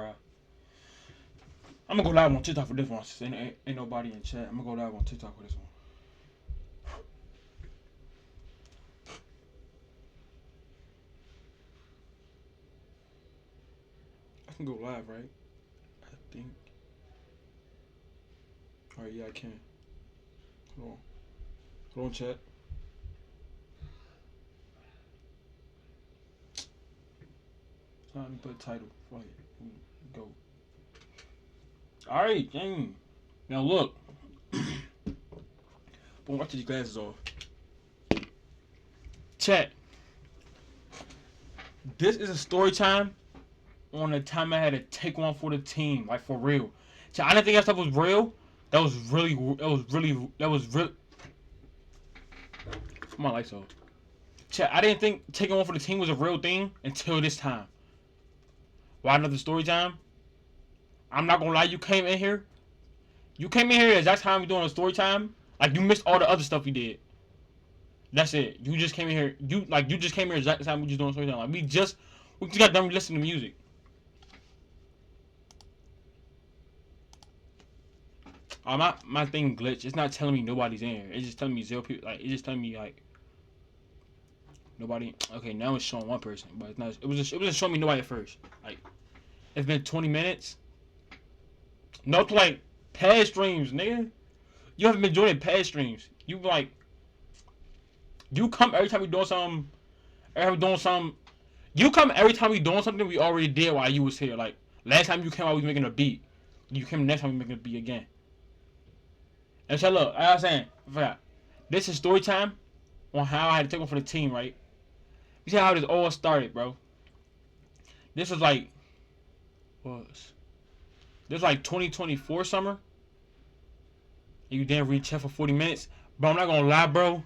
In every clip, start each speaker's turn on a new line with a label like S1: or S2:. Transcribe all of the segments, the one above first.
S1: bro. I'm gonna go live on TikTok for this one. Since ain't nobody in chat. I'm gonna go live on TikTok for this one. I can go live, right? I think. Alright, yeah, I can. Hold on. Hold on, chat. Let me put a title. Fuck it. Go. Alright, dang. Now look. Boom, watch these glasses off. Chat. This is a story time on the time I had to take one for the team, like for real. Chat, I didn't think that stuff was real. That was really. My lights off. Chat, I didn't think taking one for the team was a real thing until this time. Why another story time? I'm not gonna lie, you came in here. You came in here at that time we doing a story time. Like you missed all the other stuff we did. That's it. You just came in here. You just came here at that time we just doing story time. Like we just got done listening to music. My thing glitched. It's not telling me nobody's in here. It's just telling me 0 people. Like it's just telling me like nobody. Okay, now it's showing one person, but it's not. It was just showing me nobody at first. Like it's been 20 minutes. No, to like past streams, nigga. You haven't been joining past streams. You like. You come every time we doing something. Every time we doing something. You come every time we doing something we already did while you was here. Like last time you came out, we was making a beat. You came next time we making a beat again. And so look, like I was saying, this is story time on how I had to take one for the team, right? You see how this all started, bro. This was like, this was like 2024 summer. And you didn't read chat for 40 minutes. Bro, I'm not gonna lie, bro.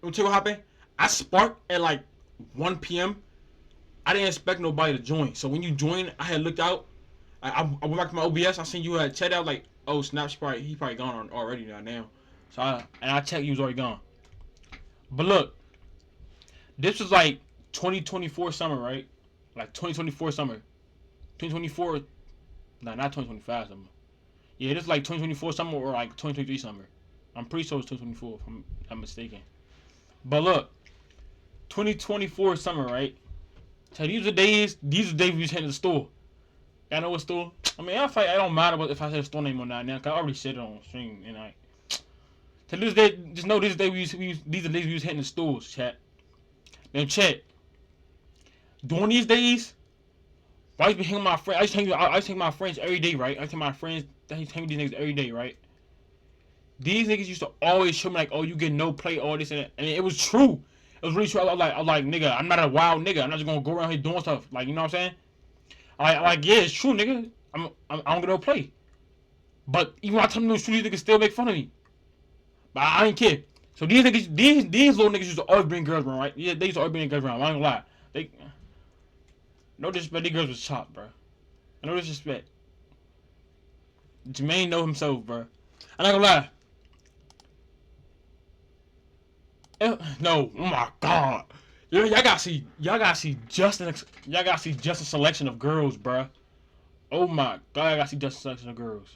S1: Let me tell you what happened. I sparked at like 1 p.m. I didn't expect nobody to join. So when you joined, I had looked out. I went back to my OBS. I seen you had chat out like, oh snap, he probably gone already now. So I checked, he was already gone. But look, this was like 2024 summer, right? Like 2024 summer, 2024. Nah, not 2025 summer. Yeah, this is like 2024 summer or like 2023 summer. I'm pretty sure it's 2024 if I'm not mistaken. But look, 2024 summer, right? So these are the days we was heading to the store. Y'all know what store? I mean, I don't matter if I said the store name or not now, cause I already said it on stream, and like, so this day, just know this day these are the days we was hitting the stores, chat. Now, chat. During these days, I used to be hanging with my friends. I used to hang with my friends every day, right? I used to hang with my friends. I used to hang with these niggas every day, right? These niggas used to always show me like, oh, you get no play, all this and that. And it was true. It was really true. I was like, nigga, I'm not a wild nigga. I'm not just gonna go around here doing stuff. Like, you know what I'm saying? Like, yeah, it's true, nigga. I don't get no play. But even when I tell them those true, these niggas still make fun of me. But I ain't care. So these niggas, these little niggas used to always bring girls around, right? Yeah, they used to always bring girls around. I ain't gonna lie. No disrespect, these girls was chopped, bro. No disrespect. Jermaine know himself, bro. I'm not gonna lie. No, oh my god. Y'all gotta see just a selection of girls, bro. Oh my god, I gotta see just a selection of girls.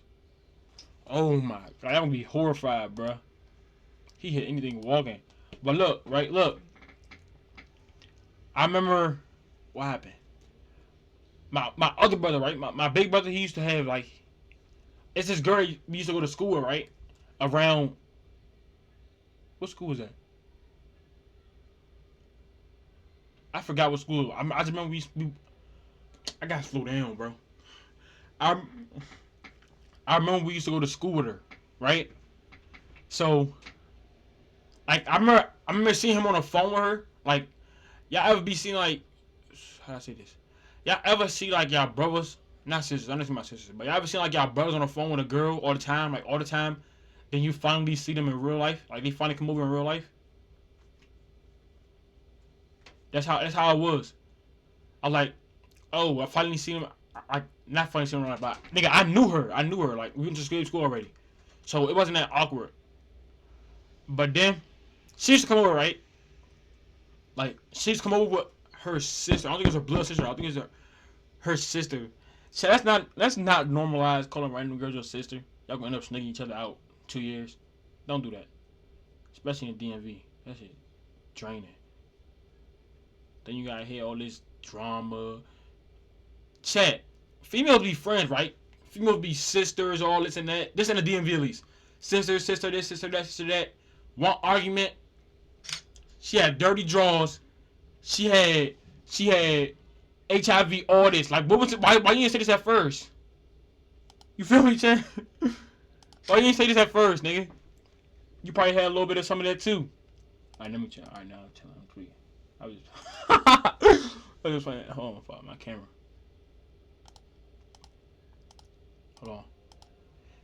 S1: Oh my god, I'm gonna be horrified, bro. He hit anything walking. But look, right, look. I remember what happened. My other brother, right? My big brother, he used to have like, it's this girl we used to go to school with, right? Around, what school was that? I forgot what school. I just remember I gotta slow down, bro. I remember we used to go to school with her, right? So, like, I remember seeing him on the phone with her. Like, y'all ever be seeing like, how do I say this? Y'all ever see like y'all brothers, not sisters, I don't see my sisters, but y'all ever see like y'all brothers on the phone with a girl all the time, like all the time? Then you finally see them in real life, like they finally come over in real life. That's how it was. I was like, oh, I finally seen him. I not finally seen him, but nigga, I knew her. Like we went to school already, so it wasn't that awkward. But then she used to come over, right? Like she used to come over with her sister. I don't think it was her blood sister. I think it was her sister. So that's not normalized calling random girls your sister. Y'all gonna end up sneaking each other out 2 years. Don't do that. Especially in the DMV. That shit draining. Then you gotta hear all this drama. Chat. Females be friends, right? Females be sisters, all this and that. This in the DMV at least. Sister this, sister that, sister that. One argument. She had dirty drawers. She had HIV, all this. Like, what was it? Why you didn't say this at first? You feel me, Chan? Why you didn't say this at first, nigga? You probably had a little bit of some of that too. Alright, let me check. Alright, now I'm telling I'm tweeting. I was just playing. Hold on, my camera. Hold on.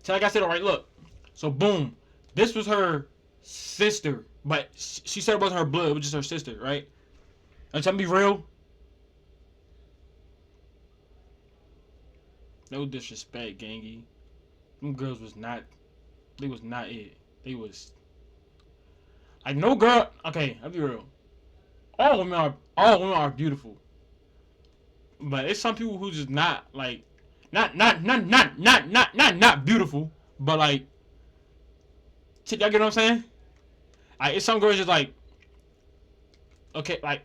S1: So like I said, alright, look. So boom. This was her sister. But she said it wasn't her blood, it was just her sister, right? And tell me be real. No disrespect, gangy. Them girls was not. They was not it. They was. Like no girl. Okay, I'll be real. All women are beautiful. But it's some people who just not like, not beautiful. But like, y'all get what I'm saying? Like it's some girls just like. Okay, like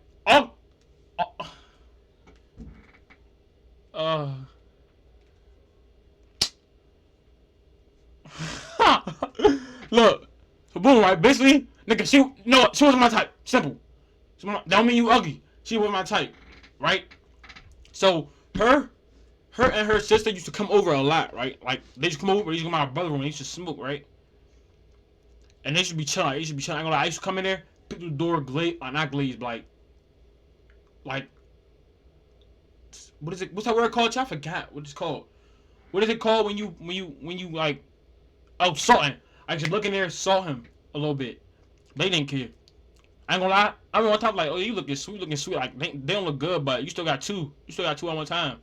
S1: look, so boom, right? Basically, nigga, she wasn't my type. Simple. That don't mean you ugly. She was my type, right? So her and her sister used to come over a lot, right? Like they used to come over. They used to come to my brother's room. They used to smoke, right? And they used to be chilling. I ain't gonna lie. I used to come in there, pick the door, not glaze, but like, what is it? What's that word called? I forgot what it's called. What is it called when you like? Oh, salting. I just look in there, salt him a little bit. They didn't care. I ain't gonna lie. I mean, on top like, oh, you looking sweet. Like they don't look good, but you still got two. You still got two at one time.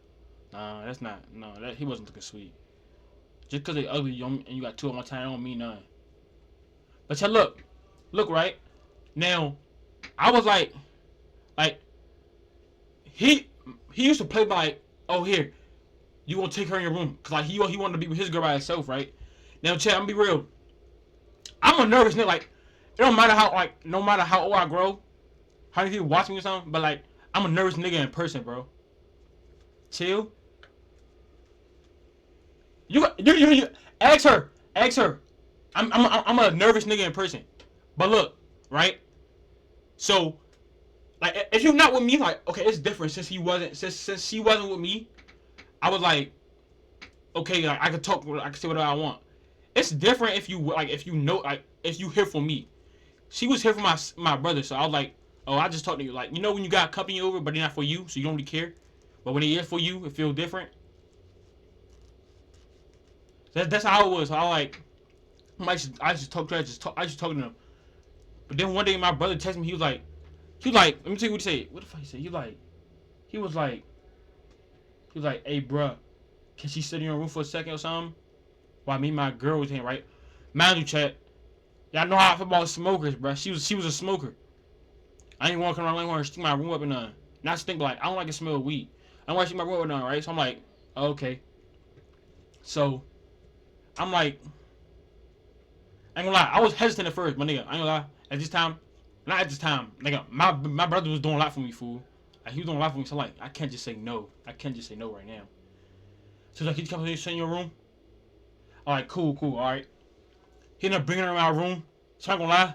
S1: Nah, that's not. No, he wasn't looking sweet. Just because they ugly and you got two at one time, don't mean nothing. But yeah, look, right now. I was like he used to play like, oh here, you gonna take her in your room, cause like he wanted to be with his girl by himself, right? Now, Chad, I'm gonna be real. I'm a nervous nigga. Like, it don't matter how no matter how old I grow, how many people watch me or something, but like, I'm a nervous nigga in person, bro. Chill. You ask her. I'm a nervous nigga in person, but look, right? So, like, if you're not with me, like, okay, it's different since she wasn't with me. I was like, okay, like, I could talk, I could say whatever I want. It's different if you here for me. She was here for my brother, so I was like, oh, I just talked to you. Like, you know when you got company over, but they're not for you, so you don't really care. But when they is for you, it feels different. That's how it was. So I just talk to her, I just talk to them. But then one day my brother texted me. He was like, let me tell you what he said. What the fuck he said? He was like, hey, bruh, can she sit in your room for a second or something? While me and my girl was here, right? Mind you, chat. Y'all know how I feel about smokers, bruh. She was a smoker. I ain't want to come around. I ain't want to stick my room up and nothing. Not to think like I don't like the smell of weed. I don't want to stick my room up and nothing, right? So I'm like, oh, okay. So I'm like, I ain't gonna lie. I was hesitant at first, but nigga, I ain't gonna lie. At this time, not at this time, nigga. My brother was doing a lot for me, fool. Like, he was doing a lot for me. So like, I can't just say no. I can't just say no right now. So like, he comes in, sit in your room. All right, cool, all right. He ended up bringing her in my room. So I'm gonna lie.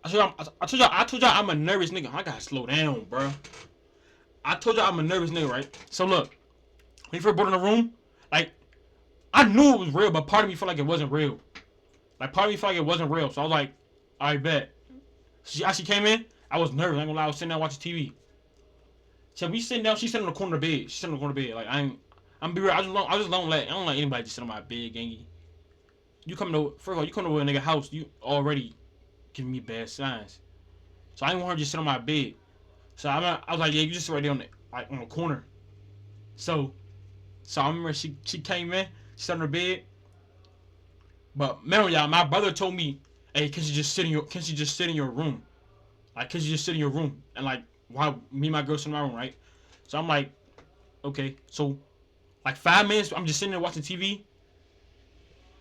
S1: I told y'all I'm a nervous nigga. I gotta slow down, bro. I told y'all I'm a nervous nigga, right? So look, when he first brought in the room, like, I knew it was real, but part of me felt like it wasn't real. Like, part of me felt like it wasn't real. So I was like, I bet. She came in, I was nervous. I ain't gonna lie, I was sitting down watching TV. So we sitting down, she's sitting on the corner of the bed. She's sitting on the corner of the bed. Like, I'm be real, I just don't let anybody just sit on my bed, gangy. First of all, you come to a nigga house, you already giving me bad signs. So I didn't want her to just sit on my bed. So I was like, yeah, you just sit right there on the corner. So I remember she came in, she sat on her bed. But remember, y'all, my brother told me, hey, can she just sit in your room? Like, can she just sit in your room? And like, while me and my girl sitting in my room, right? So I'm like, okay. So like 5 minutes, I'm just sitting there watching TV.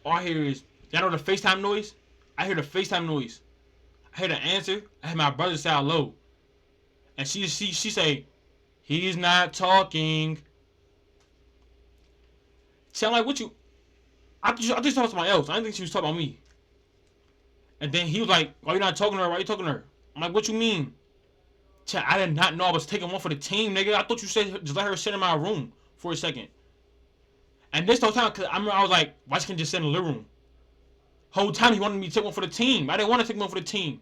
S1: All I hear is, y'all know the FaceTime noise? I hear the FaceTime noise. I hear the answer. I hear my brother say hello. And she say, he's not talking. See, I'm like, what you? I just talking to somebody else. I didn't think she was talking about me. And then he was like, why you not talking to her? Why you talking to her? I'm like, what you mean? Chat, I did not know I was taking one for the team, nigga. I thought you said just let her sit in my room for a second. And this whole time, cause I remember I was like, why she can't just sit in the living room? Whole time he wanted me to take one for the team. I didn't want to take one for the team.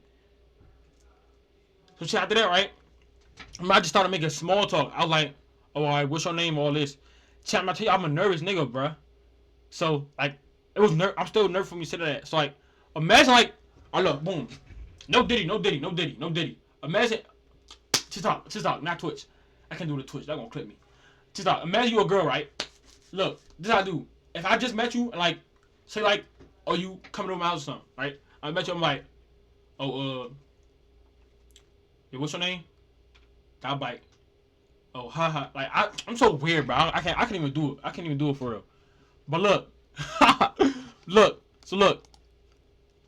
S1: So shit, after that, right? I just started making small talk. I was like, oh, all right, what's your name? All this. Chat, I tell you, I'm a nervous nigga, bruh. So like, it was I'm still nervous for me to say that. So like, imagine like, oh look, boom, no Diddy. Imagine, just talk, not Twitch. I can't do the Twitch. That gonna clip me. Just talk. Imagine you a girl, right? Look, this how I do. If I just met you and like, say like, oh you coming over my house or something, right? I met you, I'm like, oh yeah, what's your name? I'll bite. Oh haha, like I'm so weird, bro. I can't even do it. I can't even do it for real. But look, look.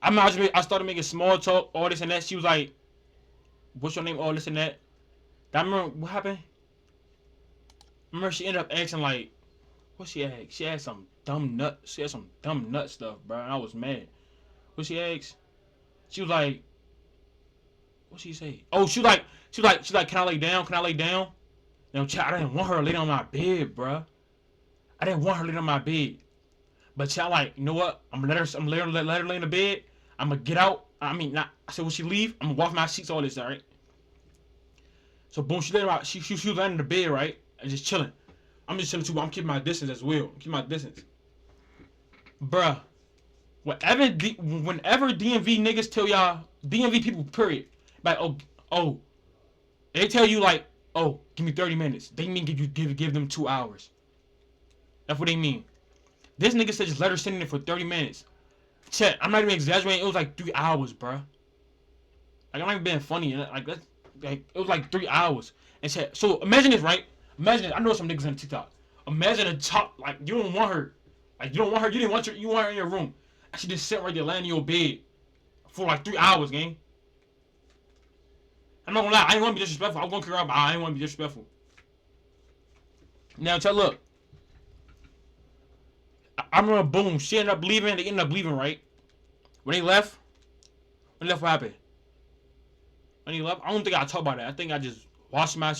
S1: I started making small talk, all this and that. She was like, what's your name? All this and that. I remember what happened. Remember she ended up asking like, what she asked? She asked some dumb nut. She had some dumb nut stuff, bro. And I was mad. What she asked? She was like, what she say? Oh, she was like, can I lay down? Can I lay down? You know, child, I didn't want her to lay down on my bed, bro. I didn't want her to lay down on my bed. But child, like, you know what? I'm gonna let her lay in the bed. I'm gonna get out. I mean, not. I said when she leave, I'm gonna wash my sheets, all this, all right? So boom, she laid out. She was laying in the bed, right, and just chilling. I'm just chilling too, but I'm keeping my distance as well. Keep my distance, bruh. Whenever DMV niggas tell y'all, DMV people, period, like, oh, they tell you like, oh, give me 30 minutes. They mean give them 2 hours. That's what they mean. This nigga said just let her sit in there for 30 minutes. Chat, I'm not even exaggerating. It was like 3 hours, bruh. Like, I'm not even being funny. Like, it was like 3 hours. And chat, so imagine this, right? Imagine this. I know some niggas on TikTok. Imagine a top, like, you don't want her. Like, you don't want her. You want her in your room. And she just sit right there laying in your bed for like 3 hours, gang. I'm not gonna lie. I didn't want to be disrespectful. I was gonna kick her out, but I didn't want to be disrespectful. Now, chat, look. I remember, boom, she ended up leaving. They ended up leaving, right? When they left, what happened? When he left, I don't think I talked about that. I think I just washed my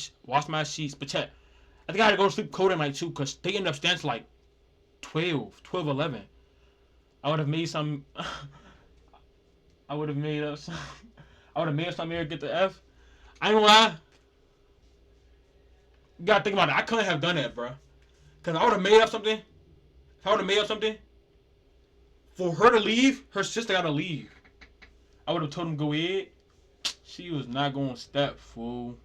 S1: sheets. But check, I think I had to go to sleep cold at night too, because they ended up staying to like 12, 11. I would have made some. I would have made up some. I would have made something here to get the F. I ain't gonna lie. You gotta think about it. I couldn't have done that, bro. Because I would have made up something. If I would have made up something, for her to leave, her sister gotta leave. I would have told him go ahead. She was not gonna step, fool.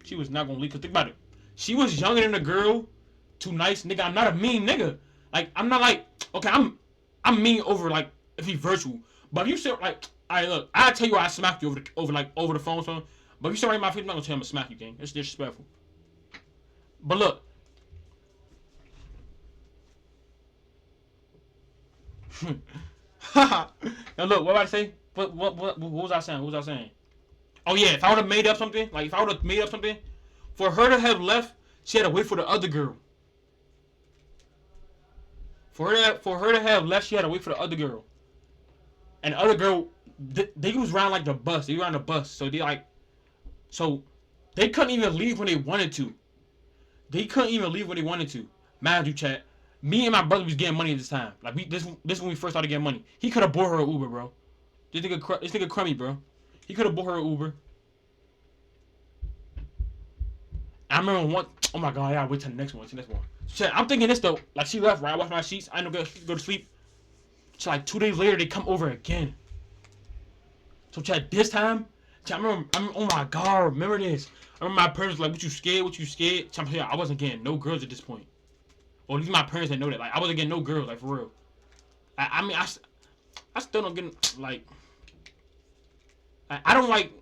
S1: She was not gonna leave. Cause think about it. She was younger than the girl. Too nice, nigga. I'm not a mean nigga. Like, I'm not like, okay, I'm mean over like if he virtual. But if you say like, alright, look, I tell you I smacked you over the phone. But if you say right in my face, I'm not gonna tell him to smack you, gang. It's disrespectful. But look. Now look, what did I say? What was I saying? What was I saying? Oh yeah, if I would have made up something, for her to have left, she had to wait for the other girl. For her to have left, she had to wait for the other girl. And the other girl, they was around like the bus. They were on the bus, so they couldn't even leave when they wanted to. Mind you, chat. Me and my brother was getting money at this time. Like this when we first started getting money. He could have bought her an Uber, bro. This nigga crummy, bro. He could have bought her an Uber. I remember one. Oh my god, I gotta wait till the next one. Shit, I'm thinking this though. Like she left, right? I washed my sheets. I didn't go to sleep. So like 2 days later, they come over again. So chat, this time, chat, oh my god, remember this? I remember my parents like, what you scared? Chat, I wasn't getting no girls at this point. Or at least my parents didn't know that. Like I wasn't getting no girls, like for real. I mean, I still don't get like. I don't like.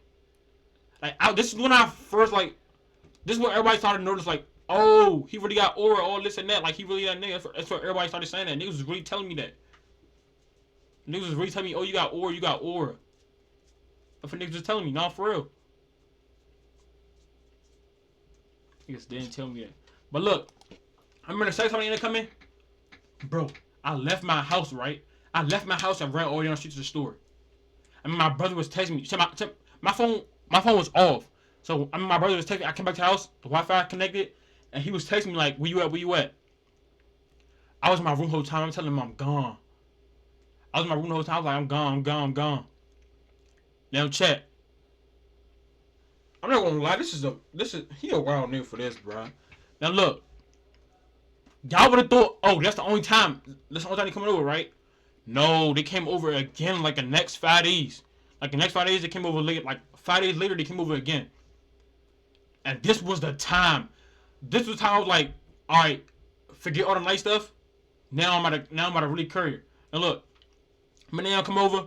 S1: Like, this is when I first like. This is when everybody started to notice, like, oh, he really got aura, all this and that. Like, he really that nigga. That's what everybody started saying that. Niggas was really telling me that. Niggas was really telling me, oh, you got aura, you got aura. That's what niggas was telling me, nah, for real. Niggas didn't tell me that. But look, I remember the second time they ended up coming. Bro, I left my house, right? I left my house and ran all the way down the street to the store. I mean, my brother was texting me. My phone was off. So, I mean, my brother was texting me. I came back to the house, the Wi-Fi connected, and he was texting me like, where you at, where you at? I was in my room the whole time. I'm telling him I'm gone. I was in my room the whole time. I was like, I'm gone, I'm gone, I'm gone. Now, chat. I'm not gonna lie, he a wild nigga for this, bro. Now, look. Y'all would have thought, oh, that's the only time they coming over, right? No, they came over again like the next 5 days. Like the next 5 days, they came over late. Like 5 days later, they came over again. And this was the time. This was the time I was like, all right, forget all the nice stuff. Now I'm about to really courier. And look, when they come over,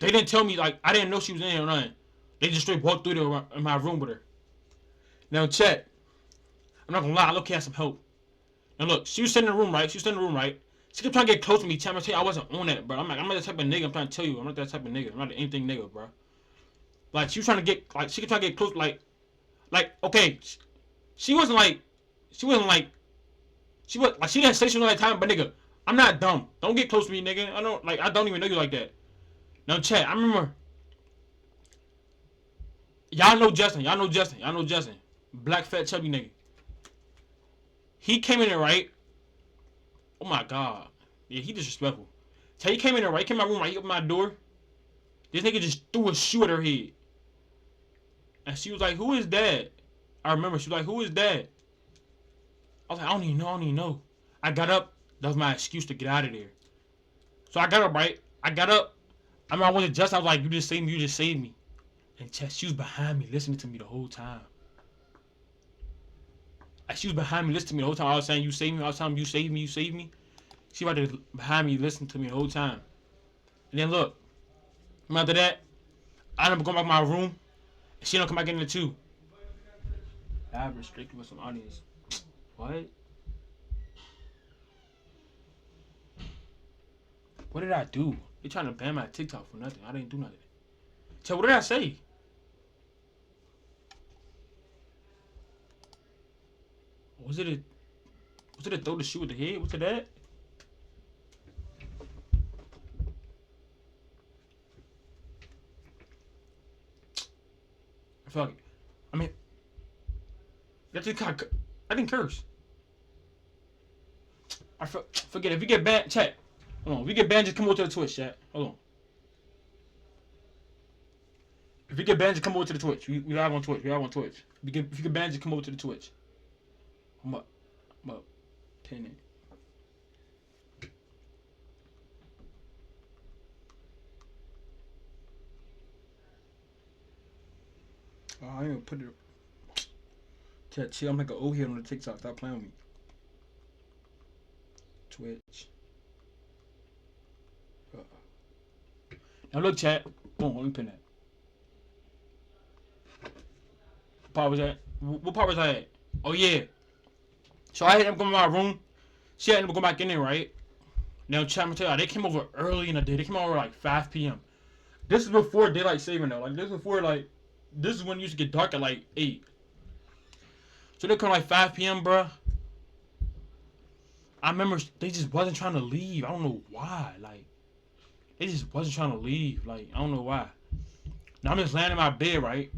S1: they didn't tell me, like, I didn't know she was in here or nothing. They just straight walked through in my room with her. Now check. I'm not gonna lie, I look at some help. Now look, she was sitting in the room, right? She kept trying to get close to me, tell me I wasn't on that, bro. I'm not that type of nigga. I'm trying to tell you, I'm not that type of nigga. I'm not anything nigga, bro. Like she was trying to get, like she kept trying to get close, like okay, she didn't say she was on that time, but nigga, I'm not dumb. Don't get close to me, nigga. I don't even know you like that. Now chat, I remember. Y'all know Justin. Black fat chubby nigga. He came in there, right? Oh my god. Yeah, he disrespectful. So he came in there, right? He came in my room, right? He opened my door. This nigga just threw a shoe at her head. And she was like, who is that? I remember, she was like, who is that? I was like, I don't even know. I got up. That was my excuse to get out of there. So I got up, right? I remember I went to Justin. I was like, you just saved me. And she was behind me, listening to me the whole time. She was behind me, listening to me the whole time. I was saying, you saved me. I was telling you saved me. She was behind me, listening to me the whole time. And then look, after that, I ended up going back to my room. And she don't come back in there too. I have restricted with some audience. What? What did I do? They trying to ban my TikTok for nothing. I didn't do nothing. So what did I say? Was it a throw the shoe at the head? What's it that? Fuck it. I mean, I didn't curse. Forget it. If you get banned, chat. Hold on. If you get banned, just come over to the Twitch, chat. Hold on. If you get banned, just come over to the Twitch. We live on Twitch. If you get banned, just come over to the Twitch. I'm up. Pin it. Oh, I ain't gonna put it. Chat, chill. I'm like an old head on the TikTok. Stop playing with me. Twitch. Now look, chat. Boom. Let me pin that. What part was that? What part was I at? Oh yeah. So I had them go in my room. She had them go back in there, right? Now, chat, I'm gonna tell you, they came over early in the day. They came over like 5 p.m. This is before daylight saving though. Like this is when it used to get dark at like 8. So they come like 5 p.m., bruh. I remember they just wasn't trying to leave. I don't know why. Like, they just wasn't trying to leave. Like, I don't know why. Now I'm just laying in my bed, right?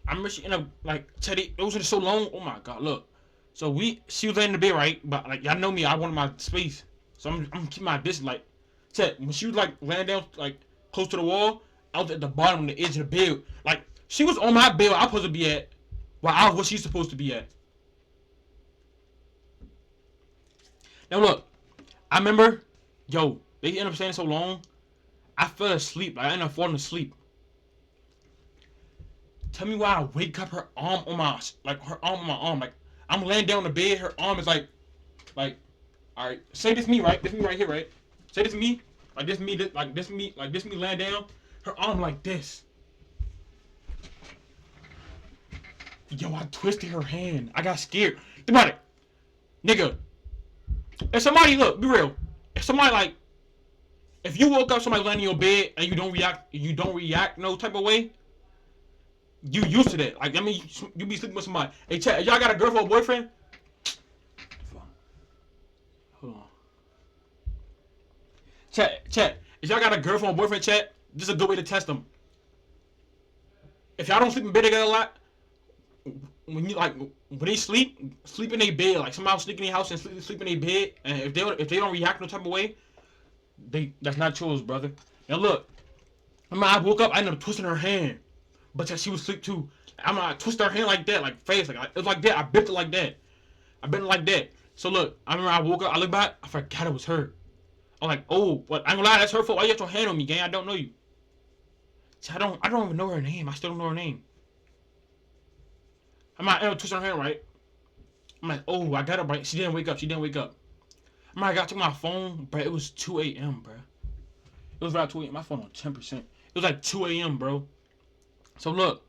S1: I remember she ended up like Teddy. It was so long. Oh my god, look. So she was laying in the bed, right? But like y'all know me, I wanted my space, so I'm keeping my distance. Like, Ted, when she was like laying down, like close to the wall, I was at the bottom of the edge of the bed. Like she was on my bed where I was supposed to be at, while I was where she's supposed to be at. Now look, I remember, they ended up staying so long, I fell asleep. Like, I ended up falling asleep. Tell me why I wake up, her arm on my arm. Like, I'm laying down on the bed, her arm is like, alright, say this me, right? This me right here, right? Say this me, like this me laying down, her arm like this. Yo, I twisted her hand. I got scared. Think about it, nigga. If somebody look, be real. If somebody like, if you woke up, somebody laying in your bed and you don't react no type of way. You used to that. Like, I mean, you be sleeping with somebody. Hey, chat, y'all got a girlfriend or boyfriend? Hold on. Chat. If y'all got a girlfriend or boyfriend, chat, this is a good way to test them. If y'all don't sleep in bed together a lot, when they sleep in their bed, like somehow sneak in their house and sleep in their bed, and if they don't react no type of way, that's not yours, brother. Now look, I woke up, I ended up twisting her hand, but she was asleep too. I twisted her hand like that, like face, like it was like that. I bent it like that. So look, I remember I woke up, I looked back, I forgot it was her. I'm like, oh, but I ain't gonna lie, that's her fault. Why you got your hand on me, gang? I don't know you. I don't even know her name. I still don't know her name. I might end up twisting her hand, right? I'm like, oh, I got her, right? She didn't wake up. I got to my phone, bro. It was 2 a.m., bro. It was around 2 a.m. My phone on 10%. It was like 2 a.m., bro. So look,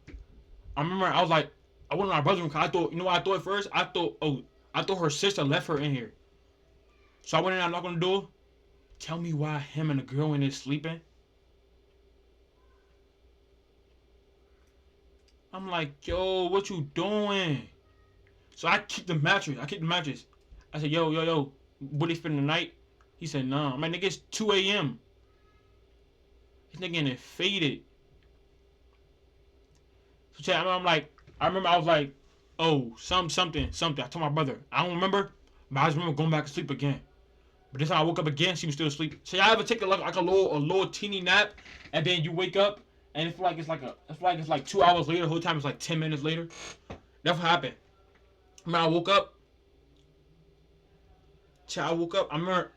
S1: I remember I was like, I went to my brother's room because I thought, you know what I thought at first? I thought her sister left her in here. So I went in and I knocked on the door. Tell me why him and the girl in there sleeping. I'm like, yo, what you doing? So I kicked the mattress. I said, yo, what they spending the night? He said, nah. I'm like, nigga, it's 2 a.m. This nigga in there faded. So chat, I remember I was like, oh, something. I told my brother. I don't remember, but I just remember going back to sleep again. But this time I woke up again, she was still asleep. So y'all ever take a little teeny nap, and then you wake up, and it's like 2 hours later. The whole time it's like 10 minutes later. That's what happened. I woke up. I remember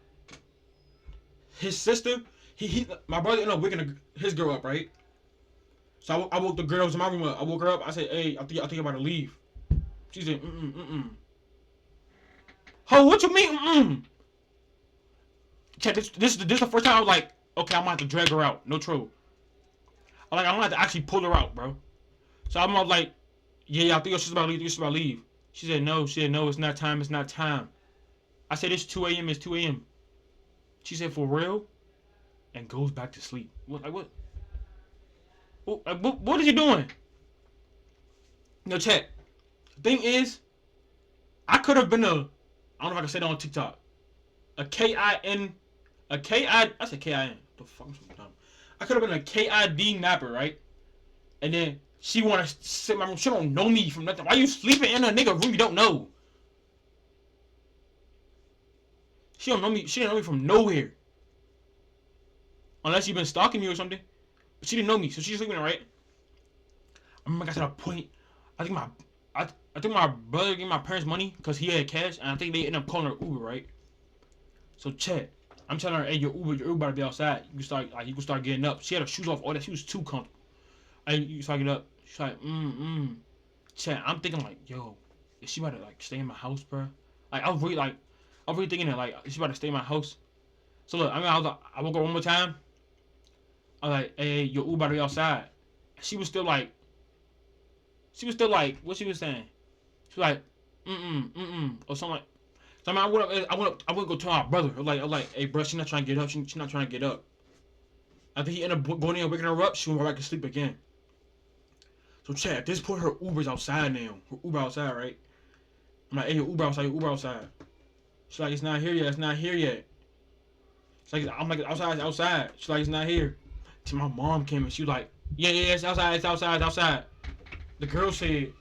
S1: his sister. My brother ended up waking his girl up, right? So I woke the girls in my room up. I woke her up. I said, hey, I think I'm about to leave. She said, Ho, what you mean, Check, this is the first time I was like, okay, I'm gonna have to drag her out. No trouble. I'm gonna have to actually pull her out, bro. So I'm like, yeah, I think your sister's about to leave. She said, no, it's not time. I said, it's 2 a.m. She said, for real? And goes back to sleep. What? What is you doing? No, check. The thing is, I could have been I don't know if I can say that on TikTok. I said K-I-N. The fuck, I'm so dumb. I could have been a K-I-D napper, right? And then she want to sit in my room. She don't know me from nothing. Why you sleeping in a nigga room you don't know? She don't know me. She didn't know me from nowhere. Unless you been stalking me or something. But she didn't know me, so she's sleeping there, right? I remember I got to a point. I think my brother gave my parents money because he had cash, and I think they ended up calling her Uber, right? So chat, I'm telling her, hey, your Uber about to be outside. You can start getting up. She had her shoes off, all that. She was too comfortable. You start getting up. She's like, Chat, I'm thinking like, yo, is she about to like stay in my house, bro? Like I was really thinking that like, is she about to stay in my house? So look, I woke up one more time. I was like, hey, your Uber about to be outside. She was still like, what she was saying? She was like, or something like. So I went to go tell my brother. I was like, hey, bro, she's not trying to get up. She's not trying to get up. I think he ended up going in and waking her up. She went back to sleep again. So chat, at this point, her Uber's outside now. Her Uber outside, right? I'm like, hey, your Uber outside. She's like, it's not here yet. She's like, I'm like, outside. She's like, it's not here. Till my mom came and she was like, yeah, it's outside. The girl said,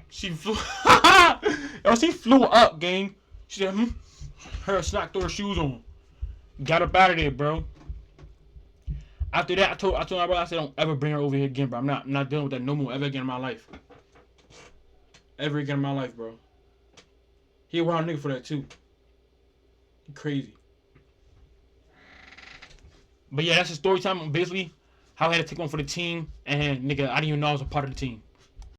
S1: she flew. Yo, she flew up, gang. She said, Her snack, threw her shoes on. Got up out of there, bro. After that, I told my brother, I said, don't ever bring her over here again, bro. I'm not dealing with that no more ever again in my life. Ever again in my life, bro. He around nigga for that too. Crazy. But yeah, that's the story time. Basically, how I had to take one for the team, and nigga, I didn't even know I was a part of the team.